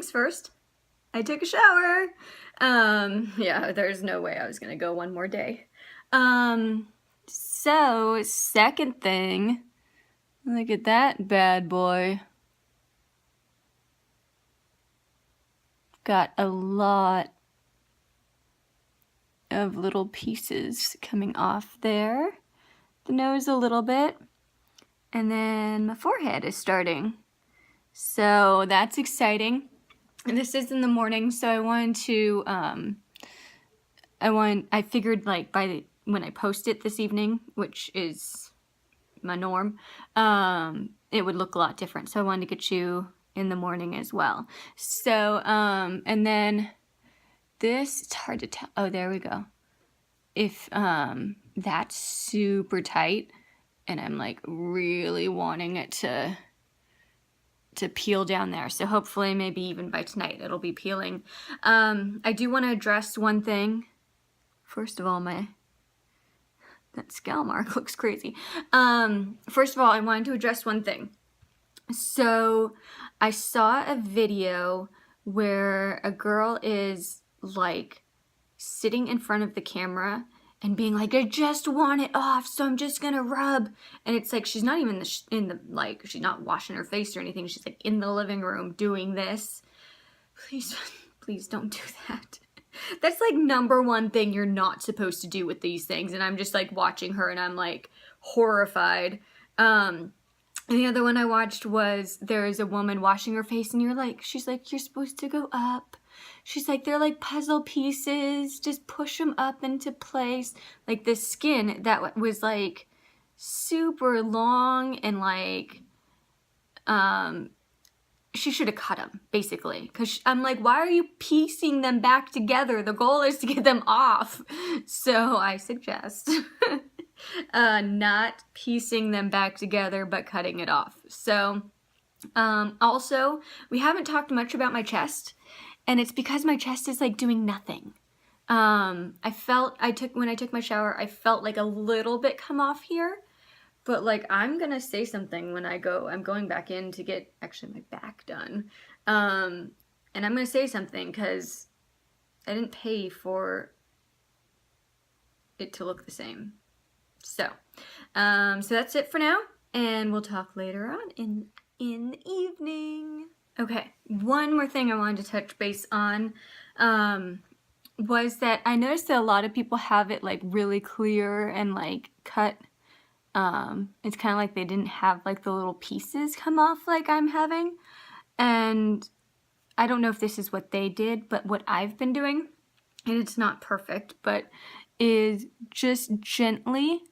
things first, I took a shower. Yeah, there's no way I was gonna go one more day. So second thing, look at that bad boy. Got a lot of little pieces coming off there. The nose a little bit. And then my forehead is starting. So that's exciting. And this is in the morning, so I wanted to, I figured like when I post it this evening, which is my norm, it would look a lot different. So I wanted to get you in the morning as well. So, and then this, it's hard to tell. Oh, there we go. If, that's super tight and I'm like really wanting it to peel down there. So hopefully maybe even by tonight it'll be peeling. I do want to address one thing. First of all, that scale mark looks crazy. First of all, I wanted to address one thing. So I saw a video where a girl is like sitting in front of the camera and being like, I just want it off, so I'm just gonna rub. And it's like she's not even like she's not washing her face or anything. She's like in the living room doing this. Please don't do that. That's like number one thing you're not supposed to do with these things. And I'm just like watching her and I'm like horrified. And the other one I watched was there's a woman washing her face and she's like, you're supposed to go up. She's like, they're like puzzle pieces, just push them up into place. Like the skin that was like super long and like, she should have cut them basically. Cause I'm like, why are you piecing them back together? The goal is to get them off. So I suggest not piecing them back together, but cutting it off. So, also we haven't talked much about my chest. And it's because my chest is like doing nothing. When I took my shower, I felt like a little bit come off here, but like I'm gonna say something when I'm going back in to get actually my back done. And I'm gonna say something because I didn't pay for it to look the same. So that's it for now, and we'll talk later on in the evening. Okay, one more thing I wanted to touch base on was that I noticed that a lot of people have it like really clear and like cut. It's kind of like they didn't have like the little pieces come off like I'm having. And I don't know if this is what they did, but what I've been doing, and it's not perfect, but is just gently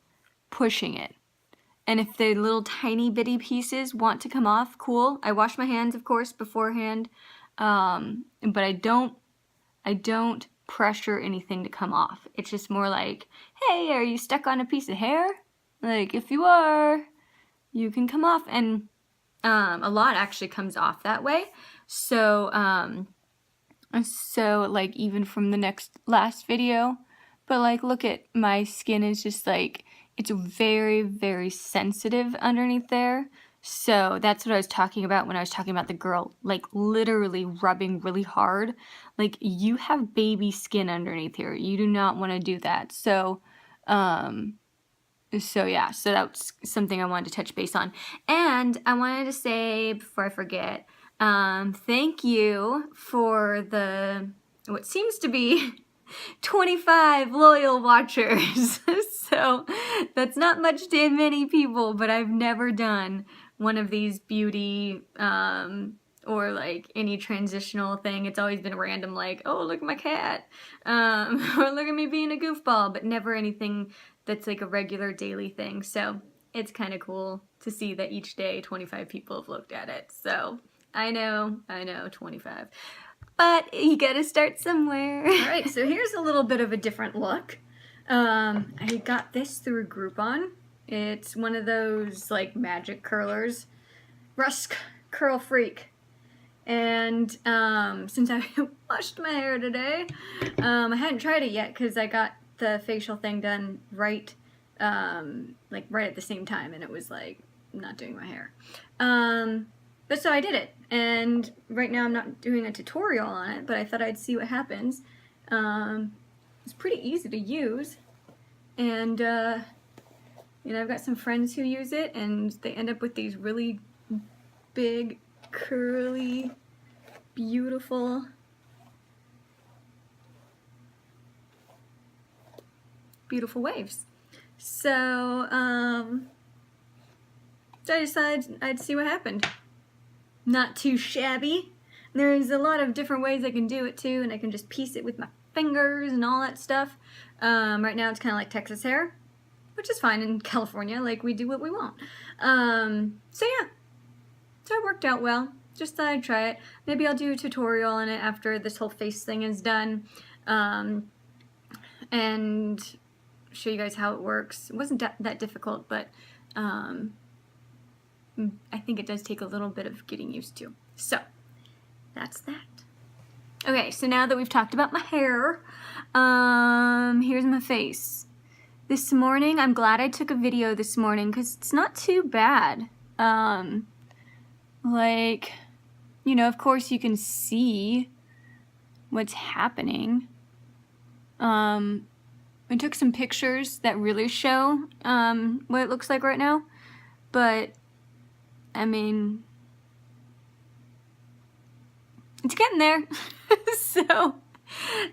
pushing it. And if the little tiny bitty pieces want to come off, cool. I wash my hands, of course, beforehand. But I don't pressure anything to come off. It's just more like, hey, are you stuck on a piece of hair? Like, if you are, you can come off. And a lot actually comes off that way. So like even from the last video, but like look at my skin is just like, it's very, very sensitive underneath there. So that's what I was talking about when I was talking about the girl, like literally rubbing really hard. Like you have baby skin underneath here. You do not want to do that. So yeah, so that's something I wanted to touch base on. And I wanted to say, before I forget, thank you for what seems to be 25 loyal watchers. So that's not much to many people, but I've never done one of these beauty or like any transitional thing. It's always been random, like, oh, look at my cat, or look at me being a goofball, but never anything that's like a regular daily thing. So it's kind of cool to see that each day 25 people have looked at it. So I know, 25. But you gotta start somewhere. Alright, so here's a little bit of a different look. I got this through Groupon. It's one of those like magic curlers. Rusk Curl Freak. And since I washed my hair today, I hadn't tried it yet because I got the facial thing done right at the same time, and it was like not doing my hair. But But so I did it, and right now I'm not doing a tutorial on it, but I thought I'd see what happens. It's pretty easy to use, and you know, I've got some friends who use it, and they end up with these really big, curly, beautiful waves. So, so I decided I'd see what happened. Not too shabby. There's a lot of different ways I can do it too, and I can just piece it with my fingers and all that stuff. Right now it's kind of like Texas hair, which is fine in California, like we do what we want. So yeah, so it worked out well. Just thought I'd try it. Maybe I'll do a tutorial on it after this whole face thing is done, and show you guys how it works. It wasn't that difficult, but I think it does take a little bit of getting used to. So that's that. Okay, so now that we've talked about my hair, here's my face. This morning, I'm glad I took a video this morning because it's not too bad. Like, you know, of course you can see what's happening. I took some pictures that really show what it looks like right now, but I mean, it's getting there. So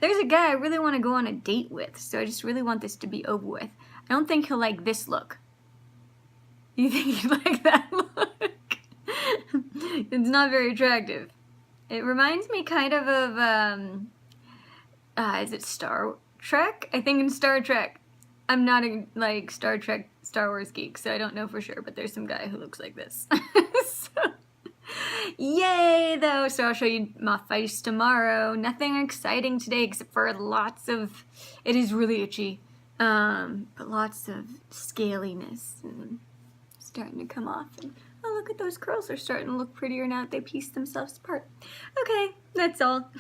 there's a guy I really want to go on a date with, so I just really want this to be over with. I don't think he'll like this look. You think he'd like that look? It's not very attractive. It reminds me kind of is it Star Trek? I think in Star Trek. I'm not a like Star Wars geek, so I don't know for sure, but there's some guy who looks like this. So, yay though! So I'll show you my face tomorrow. Nothing exciting today except for lots of, it is really itchy, but lots of scaliness and starting to come off. And oh, look at those curls, they're starting to look prettier now that they piece themselves apart. Okay, that's all.